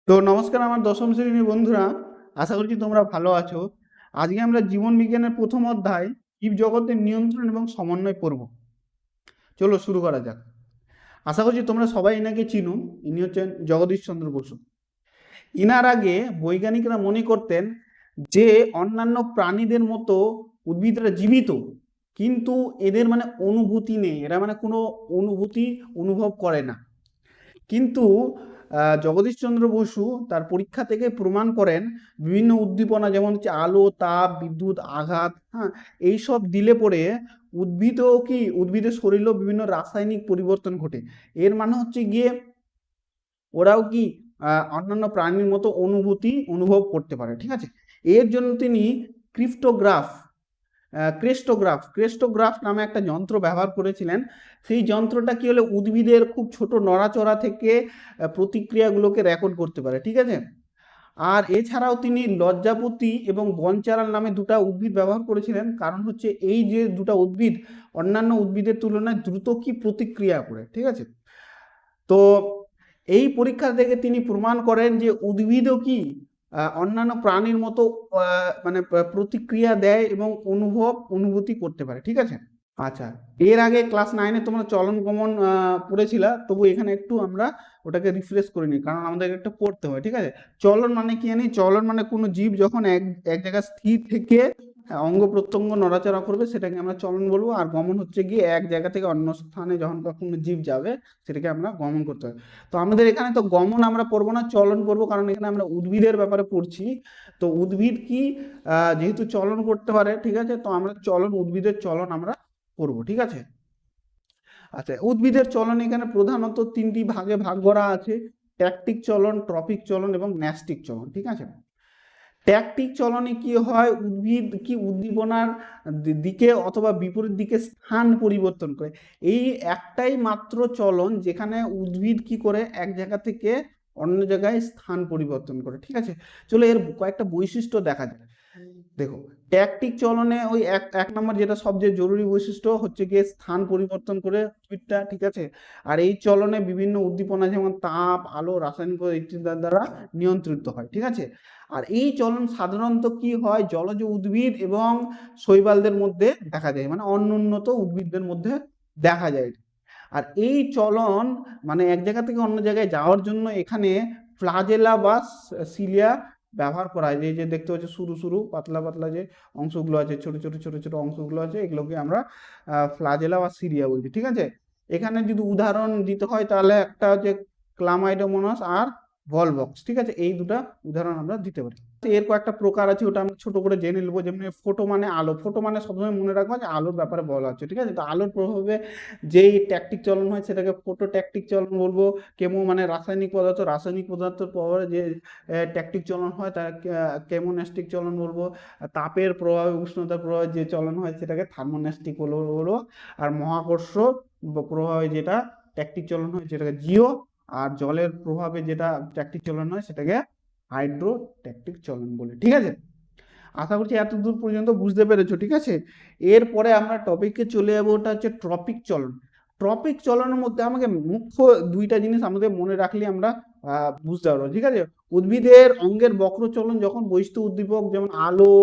তো নমস্কার আমার দশম শ্রেণীর বন্ধুরা, আশা করছি তোমরা ভালো আছো। আজকে আমরা জীবন বিজ্ঞানের প্রথম অধ্যায় জীবজগতের নিয়ন্ত্রণ এবং সমন্বয় পড়ব। চলো শুরু করা যাক। আশা করছি তোমরা সবাই এনাকে চিনো। ইনি হচ্ছেন জগদীশচন্দ্র বসু। ইনার আগে বৈজ্ঞানিকরা মনে করতেন যে অন্যান্য প্রাণীদের মতো উদ্ভিদরা জীবিত, কিন্তু এদের মানে অনুভূতি নেই, এরা মানে কোনো অনুভূতি অনুভব করে না। কিন্তু জগদীশচন্দ্র বসু তার পরীক্ষা থেকে প্রমাণ করেন বিভিন্ন উদ্দীপনা, যেমন হচ্ছে আলো, তাপ, বিদ্যুৎ, আঘাত, হ্যাঁ, এইসব দিলে পরে উদ্ভিদের শরীরেও বিভিন্ন রাসায়নিক পরিবর্তন ঘটে। এর মানে হচ্ছে গিয়ে ওরাও অন্যান্য প্রাণীর মতো অনুভূতি অনুভব করতে পারে। ঠিক আছে, এর জন্য তিনি ক্রিপ্টোগ্রাফ ক্রেস্টোগ্রাফ নামে একটা যন্ত্র ব্যবহার করেছিলেন। সেই যন্ত্রটা কি হলে উদ্ভিদের খুব ছোট নড়াচড়া থেকে প্রতিক্রিয়াগুলোকে রেকর্ড করতে পারে। ঠিক আছে, আর এছাড়াও তিনি লজ্জাপতি এবং বনচারাল নামে দুটো উদ্ভিদ ব্যবহার করেছিলেন। কারণ হচ্ছে এই যে দুটো উদ্ভিদ অন্যান্য উদ্ভিদের তুলনায় দ্রুত প্রতিক্রিয়া করে। ঠিক আছে, তো এই পরীক্ষা থেকে তিনি প্রমাণ করেন যে উদ্ভিদও অন্যান্য প্রাণীর মতো মানে প্রতিক্রিয়া দেয় এবং অনুভূতি করতে পারে। ঠিক আছে, আচ্ছা, এর আগে ক্লাস 9-এ তোমরা চলন গমন পড়েছিলা, তবু এখানে একটু আমরা ওটাকে রিফ্রেশ করে নিই, কারণ আমাদের একটু পড়তে হয়। ঠিক আছে, চলন মানে কি জানি? চলন মানে কোনো জীব যখন এক এক জায়গায় স্থির থেকে অঙ্গ প্রত্যঙ্গ নড়াচড়া করবে সেটাকে আমরা চলন বলবো। আর গমন হচ্ছে গিয়ে এক জায়গা থেকে অন্য স্থানে যখন কোনো জীব যাবে সেটাকে আমরা গমন করতে হয়। তো আমাদের এখানে তো গমন আমরা পড়বো না, চলন পড়বো, কারণ এখানে আমরা উদ্ভিদের ব্যাপারে পড়ছি। তো উদ্ভিদ যেহেতু চলন করতে পারে, ঠিক আছে, তো আমরা উদ্ভিদের চলন আমরা করব। ঠিক আছে, আচ্ছা, উদ্ভিদের চলন এখানে প্রধানত তিনটি ভাগে ভাগ করা আছে: ট্যাকটিক চলন, ট্রপিক চলন এবং ন্যাস্টিক চলন। ঠিক আছে, ট্যাকটিক চলনে কি হয়, উদ্ভিদ উদ্দীপনার দিকে অথবা বিপরীত দিকে স্থান পরিবর্তন করে। এই একটাই মাত্র চলন যেখানে উদ্ভিদ কি করে এক জায়গা থেকে অন্য জায়গায় স্থান পরিবর্তন করে। ঠিক আছে, চলো এর কয়েকটা বৈশিষ্ট্য দেখা যায়। দেখো, ট্যাকটিক চলনে ওই এক নম্বর যেটা সবচেয়ে জরুরি বৈশিষ্ট্য হচ্ছে গিয়ে স্থান পরিবর্তন করে উদ্ভিদটা। ঠিক আছে, আর এই চলনে বিভিন্ন উদ্দীপনা যেমন তাপ, আলো, রাসায়নিক ইত্যাদির দ্বারা নিয়ন্ত্রিত হয়। ঠিক আছে, আর এই চলন সাধারণত কি হয়, জলজ উদ্ভিদ এবং শৈবালদের মধ্যে দেখা যায়, মানে অনুন্নত উদ্ভিদদের মধ্যে দেখা যায়। আর এই চলন মানে এক জায়গা থেকে অন্য জায়গায় যাওয়ার জন্য এখানে ফ্লাজেলা বা সিলিয়া ব্যবহার করা হয়। যে দেখতে পাচ্ছি সরু সরু পাতলা পাতলা যে অংশগুলো আছে, ছোট ছোট ছোট ছোট অংশগুলো আছে, এগুলোকে আমরা ফ্লাজেলা বা সিলিয়া বলছি। ঠিক আছে, এখানে যদি উদাহরণ দিতে হয় তাহলে একটা হচ্ছে ক্লামাইডোমোনাস আর ভলভক্স। ঠিক আছে, এই দুটা উদাহরণ আমরা দিতে পারি। এর কয়েকটা প্রকার আছে, ওটা আমরা ছোট করে জেনে নেবো। যেমন ফোটো মানে আলো, ফোটো মানে সবসময় মনে রাখবো যে আলোর ব্যাপারে বলা হচ্ছে। ঠিক আছে, তো আলোর প্রভাবে যেই ট্যাকটিক চলন হয় সেটাকে ফোটো ট্যাকটিক চলন বলবো। কেমো মানে রাসায়নিক পদার্থের প্রভাবে যে ট্যাকটিক চলন হয় তা কেমোন্যাস্টিক চলন বলবো। তাপের প্রভাবে, উষ্ণতার প্রভাবে যে চলন হয় সেটাকে থার্মোন্যাস্টিক বলবো। আর মহাকর্ষ প্রভাবে যেটা ট্যাকটিক চলন হয় সেটাকে জিও। আর জলের প্রভাবে যেটা ট্যাকটিক চলন হয় সেটাকে হাইড্রোট্যাকটিক চলন বলে। ঠিক আছে, আশা করছি এত দূর পর্যন্ত বুঝতে পেরেছো। ঠিক আছে, এরপরে আমরা টপিকে চলে যাবো, ওটা হচ্ছে ট্রপিক চলন। ট্রপিক চলনের মধ্যে আমাকে মুখ্য দুইটা জিনিস আমাদের মনে রাখলে আমরা বুঝতে পারবো। ঠিক আছে, উদ্ভিদের অঙ্গের বক্র চলন যখন বহিস্থ উদ্দীপক যেমন আলো,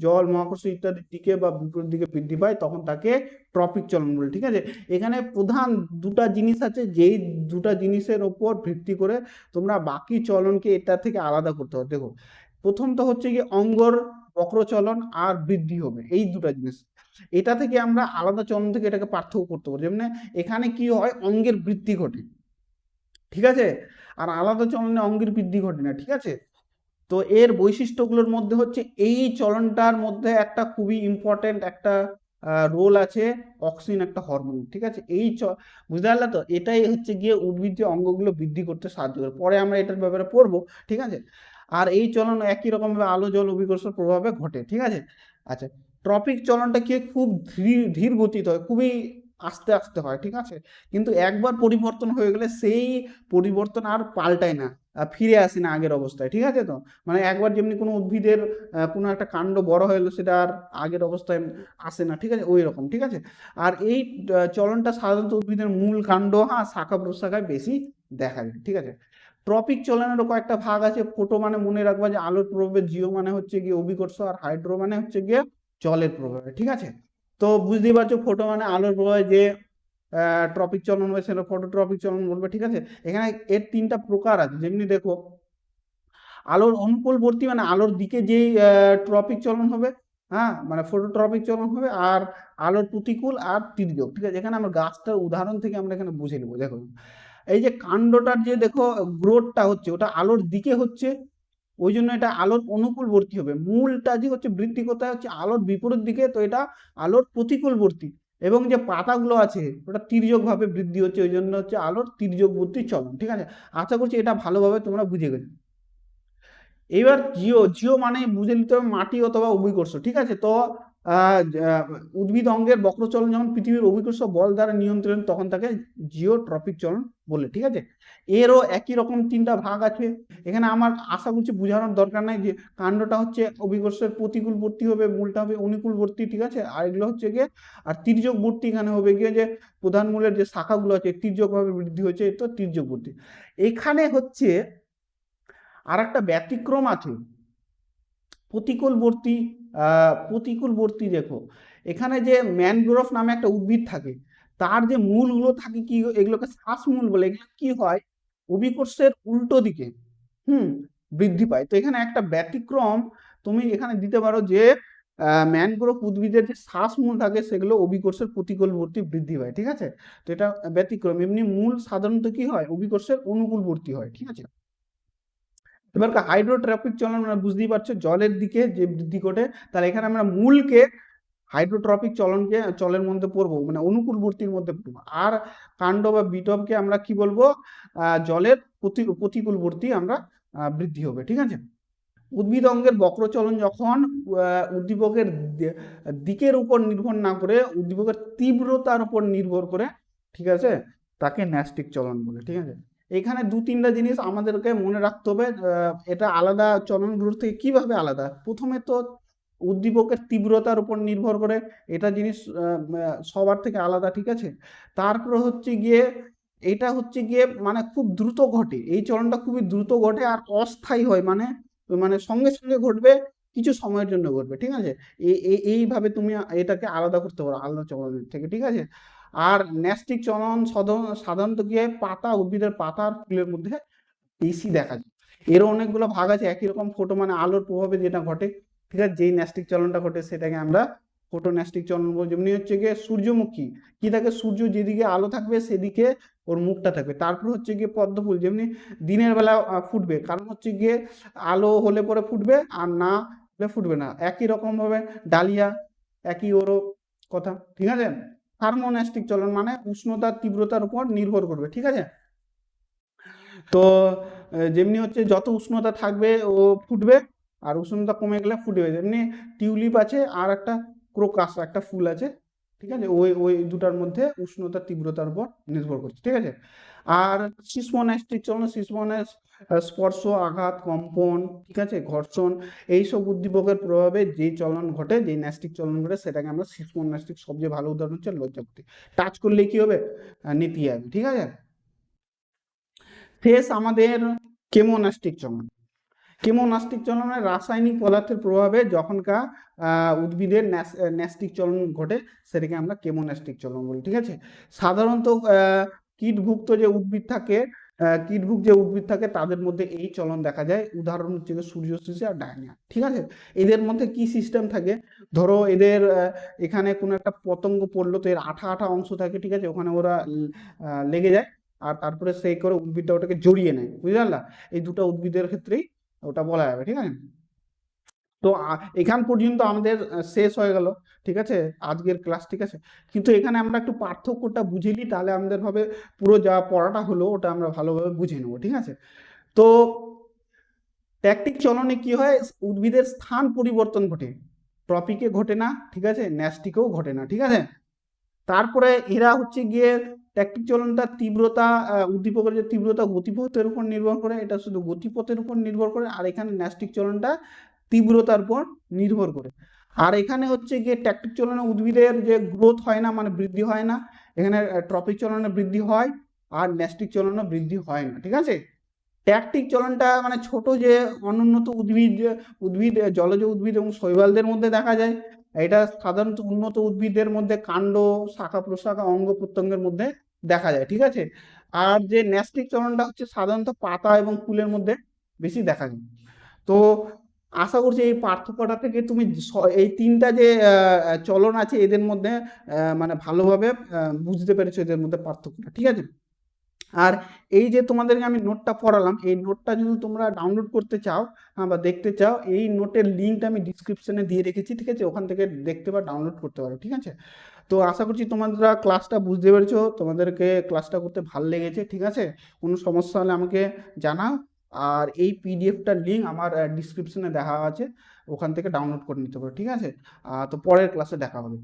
জল, মহাকর্ষ ইত্যাদির দিকে বা বিপরীত দিকে বৃদ্ধি পায় তখন তাকে ট্রপিক চলন বলে। ঠিক আছে, এখানে প্রধান দুটা জিনিস আছে, যেই দুটা জিনিসের ওপর ভিত্তি করে তোমরা বাকি চলনকে এটা থেকে আলাদা করতে হবে। দেখো, প্রথম তো হচ্ছে কি অঙ্গর বক্রচলন আর বৃদ্ধি হবে, এই দুটা জিনিস। এটা থেকে আমরা আলাদা চলন থেকে এটাকে পার্থক্য করতে পারি। যেমন এখানে কি হয়, অঙ্গের বৃদ্ধি ঘটে। ঠিক আছে, আর আলাদা চলনে অঙ্গের বৃদ্ধি ঘটে না। ঠিক আছে, তো এর বৈশিষ্ট্যগুলোর মধ্যে হচ্ছে এই চলনটার মধ্যে একটা খুবই ইম্পর্টেন্ট একটা রোল আছে, অক্সিন একটা হরমোন। ঠিক আছে, বুঝতে পারলে তো, এটাই হচ্ছে গিয়ে উদ্ভিজ্জ অঙ্গগুলো বৃদ্ধি করতে সাহায্য করে। পরে আমরা এটার ব্যাপারে পড়বো। ঠিক আছে, আর এই চলন একই রকম ভাবে আলো জল অভিকর্ষের প্রভাবে ঘটে। ঠিক আছে, আচ্ছা, ট্রপিক চলনটা কি খুব ধীর গতিতে হয়, খুবই আস্তে আস্তে হয়। ঠিক আছে, কিন্তু একবার পরিবর্তন হয়ে গেলে সেই পরিবর্তন আর পাল্টায় না, ফিরে আসে না আগের অবস্থায়। ঠিক আছে, তো মানে একবার যেমনি কোনো উদ্ভিদের কোনো একটা কাণ্ড বড় হয়ে গেলো সেটা আর আগের অবস্থায় আসে না। ঠিক আছে, ওই রকম। ঠিক আছে, আর এই চলনটা সাধারণত উদ্ভিদের মূল কাণ্ড, শাখা প্রশাখায় বেশি দেখা যায়। ঠিক আছে, ট্রপিক চলনেরও কয়েকটা ভাগ আছে। ফোটো মানে মনে রাখবা যে আলোর প্রভাবে, জিও মানে হচ্ছে গিয়ে অভিকর্ষ, আর হাইড্রো মানে হচ্ছে গিয়ে জলের প্রভাবে, ঠিক আছে। তো বুঝতেই পারছো ফোটো মানে আলোর প্রভাবে যে ট্রপিক চলন হবে সেটা ফটোট্রপিক চলন বলবে, ঠিক আছে। এখানে এর তিনটা প্রকার আছে, যেমনি দেখো আলোর অনুকূলবর্তী মানে আলোর দিকে যেই ট্রপিক চলন হবে, হ্যাঁ, মানে ফটোট্রপিক চলন হবে, আর আলোর প্রতিকূল আর তির্যক, ঠিক আছে। এখানে আমরা গাছটার উদাহরণ থেকে আমরা এখানে বুঝে নেবো। দেখো এই যে কাণ্ডটার যে দেখো গ্রোথটা হচ্ছে ওটা আলোর দিকে হচ্ছে, ওই জন্য এটা আলোর অনুকূলবর্তী হবে। মূলটা যে হচ্ছে বৃদ্ধি কোথায় হচ্ছে আলোর বিপরীত দিকে, তো এটা আলোর প্রতিকূলবর্তী। এবং যে পাতাগুলো আছে ওটা তির্যক ভাবে বৃদ্ধি হচ্ছে, ওই জন্য হচ্ছে আলোর তির্যকবর্তী চলন, ঠিক আছে। আশা করছি এটা ভালোভাবে তোমরা বুঝে গেছো। এবার জিও, জিও মানে বুঝে নিতে হবে মাটি অথবা অভিকর্ষ, ঠিক আছে। তো উদ্ভিদ অঙ্গের বক্রচলন যখন পৃথিবীর অভিকর্ষ বল দ্বারা নিয়ন্ত্রণ, তখন তাকে জিওট্রপিক চলন বলে, ঠিক আছে। এরও একই রকম তিনটা ভাগ আছে। এখানে আমার আশা করছি বোঝানোর দরকার নাই যে কাণ্ডটা হচ্ছে অভিকর্ষের প্রতিকূলবর্তী হবে, মূলটা হবে অনুকূলবর্তী, ঠিক আছে। আর এগুলো হচ্ছে গিয়ে আর তির্যকবর্তী এখানে হবে গিয়ে যে প্রধান মূলের যে শাখাগুলো আছে তির্যকভাবে বৃদ্ধি হয়েছে, তো তির্যকবর্তী। এখানে হচ্ছে আর একটা ব্যতিক্রম আছে, প্রতিকূলবর্তী। প্রতিকূলবর্তী দেখো এখানে যে ম্যানগ্রোভ নামে একটা উদ্ভিদ থাকে, তার যে মূলগুলো থাকে কি, এগুলোকে শ্বাসমূল বলে। এগুলো কি হয় অভিকর্ষের উল্টো দিকে বৃদ্ধি পায়। তো এখানে একটা ব্যতিক্রম তুমি এখানে দিতে পারো যে ম্যানগ্রোভ উদ্ভিদের যে শ্বাসমূল থাকে সেগুলো অভিকর্ষের প্রতিকূলবর্তী বৃদ্ধি পায়, ঠিক আছে। তো এটা ব্যতিক্রম। এমনি মূল সাধারণত কি হয় অভিকর্ষের অনুকূলবর্তী হয়, ঠিক আছে। এবার হাইড্রোট্রপিক চলন মানে বুঝতেই পারছো জলের দিকে যে বৃদ্ধি ঘটে, তাহলে এখানে আমরা মূলকে হাইড্রোট্রপিক চলনকে চলের মধ্যে পড়বো, মানে অনুকূলবর্তীর মধ্যে পড়বো। আর কাণ্ড বা বিটবকে আমরা কি বলবো জলের প্রতিকূলবর্তী আমরা বৃদ্ধি হবে, ঠিক আছে। উদ্ভিদ অঙ্গের বক্রচলন যখন উদ্দীপকের দিকের উপর নির্ভর না করে উদ্দীপকের তীব্রতার উপর নির্ভর করে, ঠিক আছে, তাকে ন্যাস্টিক চলন বলে, ঠিক আছে। এখানে দু তিনটা জিনিস আমাদেরকে মনে রাখতে হবে। এটা আলাদা চলনগুলোর থেকে কিভাবে আলাদা, প্রথমে তো উদ্দীপকের তীব্রতার উপর নির্ভর করে, এটা জিনিস সবার থেকে আলাদা, ঠিক আছে। তারপরে হচ্ছে গিয়ে এটা হচ্ছে গিয়ে মানে খুব দ্রুত ঘটে, এই চলনটা খুবই দ্রুত ঘটে আর অস্থায়ী হয়, মানে মানে সঙ্গে সঙ্গে ঘটবে, কিছু সময়ের জন্য ঘটবে, ঠিক আছে। এইভাবে তুমি এটাকে আলাদা করতে পারো আলাদা চলনের থেকে, ঠিক আছে। আর ন্যাস্টিক চলন সাধারণত গিয়ে পাতা, উদ্ভিদের পাতা আর ফুলের মধ্যে বেশি দেখা যায়। এরও অনেকগুলো ভাগ আছে। একই রকম ফোটো মানে আলোর প্রভাবে যেটা ঘটে, ঠিক আছে, যেই ন্যাস্টিক চলনটা ঘটে সেটাকে আমরা ফোটো ন্যাস্টিক চলন বলি। যেমনি হচ্ছে গিয়ে সূর্যমুখী কি থাকে, সূর্য যেদিকে আলো থাকবে সেদিকে ওর মুখটা থাকবে। তারপর হচ্ছে গিয়ে পদ্ম ফুল যেমনি দিনের বেলা ফুটবে, কারণ হচ্ছে গিয়ে আলো হলে পরে ফুটবে, আর না হলে ফুটবে না। একই রকম ভাবে ডালিয়া, একই ওরও কথা, ঠিক আছে। থার্মোন্যাস্টিক চলন মানে উষ্ণতার তীব্রতার উপর নির্ভর করবে, ঠিক আছে। তো যেমনি হচ্ছে যত উষ্ণতা থাকবে ও ফুটবে, আর উষ্ণতা কমে গেলে ফুটবে। যেমনি টিউলিপ আছে আর একটা ক্রোকাস একটা ফুল আছে, ঠিক আছে, ওই ওই দুটার মধ্যে উষ্ণতার তীব্রতার উপর নির্ভর করছে, ঠিক আছে। আর সিসমোন্যাস্টিক চলন, সিসমোনাস স্পর্শ, আঘাত, কম্পন, ঠিক আছে, ঘর্ষণ, এইসব উদ্দীপকের প্রভাবে যেই চলন ঘটে, যেই ন্যাস্টিক চলন ঘটে, সেটাকে আমরা সিসমোন্যাস্টিক। সবচেয়ে ভালো উদাহরণ হচ্ছে লজ্জাপতি, টাচ করলে কি হবে নেতিয়ে যাবে, ঠিক আছে। শেষ আমাদের কেমোনাস্টিক চলন। কেমোনাস্টিক চলনে রাসায়নিক পদার্থের প্রভাবে যখনকার উদ্ভিদের ন্যাস্টিক চলন ঘটে সেটাকে আমরা কেমোনাস্টিক চলন বলি, ঠিক আছে। সাধারণত কীটভুক্ত যে উদ্ভিদ থাকে, কীটভুক্ত যে উদ্ভিদ থাকে তাদের মধ্যে এই চলন দেখা যায়। উদাহরণ হচ্ছে সূর্যশীষে আর ডায়নিয়া, ঠিক আছে। এদের মধ্যে কি সিস্টেম থাকে, ধরো এদের এখানে কোনো একটা পতঙ্গ পড়লো, তো এর আঠা আঠা অংশ থাকে, ঠিক আছে, ওখানে ওরা লেগে যায়, আর তারপরে সেই করে উদ্ভিদটা ওটাকে জড়িয়ে নেয়, বুঝতে পারলা। এই দুটো উদ্ভিদের ক্ষেত্রেই ওটা বলা যাবে, ঠিক আছে। তো এখান পর্যন্ত আমাদের শেষ হয়ে গেল, ঠিক আছে, আজকের ক্লাস, ঠিক আছে। কিন্তু এখানে আমরা একটু পার্থক্যটা বুঝে নিই, তাহলে আমাদের ভাবে পুরো যা পড়াটা হলো ওটা আমরা ভালোভাবে বুঝে নেবো, ঠিক আছে। তো ট্যাকটিক চলনে কি হয়, উদ্ভিদের স্থান পরিবর্তন ঘটে, ট্রপিকে ঘটে না, ঠিক আছে, ন্যাস্টিকেও ঘটে না, ঠিক আছে। তারপরে এরা হচ্ছে গিয়ে ট্যাকটিক চলনটা তীব্রতা, উদ্দীপকের যে তীব্রতা গতিপথের উপর নির্ভর করে, এটা শুধু গতিপথের উপর নির্ভর করে। আর এখানে ন্যাস্টিক চলনটা তীব্রতার উপর নির্ভর করে। আর এখানে হচ্ছে গিয়ে ট্যাকটিক চলনে উদ্ভিদের যে গ্রোথ হয় না, মানে বৃদ্ধি হয় না। এখানে ট্রপিক চলনে বৃদ্ধি হয় আর ন্যাস্টিক চলনে বৃদ্ধি হয় না, ঠিক আছে। ট্যাকটিক চলনটা মানে ছোট যে অনুন্নত উদ্ভিদ জলজ উদ্ভিদ এবং শৈবালদের মধ্যে দেখা যায়। এটা সাধারণত উন্নত উদ্ভিদের মধ্যে কাণ্ড, শাখা প্রশাখা, অঙ্গ প্রত্যঙ্গের মধ্যে দেখা যায়, ঠিক আছে। আর যে ন্যাস্টিক চলনটা হচ্ছে সাধারণত পাতা এবং ফুলের মধ্যে বেশি দেখা যায়। তো আশা করছি এই পার্থক্যটা থেকে তুমি এই তিনটা যে চলন আছে এদের মধ্যে মানে ভালোভাবে বুঝতে পেরেছো এদের মধ্যে পার্থক্যটা, ঠিক আছে। আর এই যে তোমাদেরকে আমি নোটটা পড়ালাম, এই নোটটা যদি তোমরা ডাউনলোড করতে চাও বা দেখতে চাও, এই নোটের লিঙ্কটা আমি ডিসক্রিপশনে দিয়ে রেখেছি, ঠিক আছে, ওখান থেকে দেখতে বা ডাউনলোড করতে পারো, ঠিক আছে। তো আশা করছি তোমরা ক্লাসটা বুঝতে পেরেছো, তোমাদেরকে ক্লাসটা করতে ভালো লেগেছে, ঠিক আছে। কোনো সমস্যা হলে আমাকে জানাও। আর এই পিডিএফটার লিঙ্ক আমার ডিসক্রিপশনে দেওয়া আছে, ওখান থেকে ডাউনলোড করে নিতে পারো, ঠিক আছে। তো পরের ক্লাসে দেখা হবে।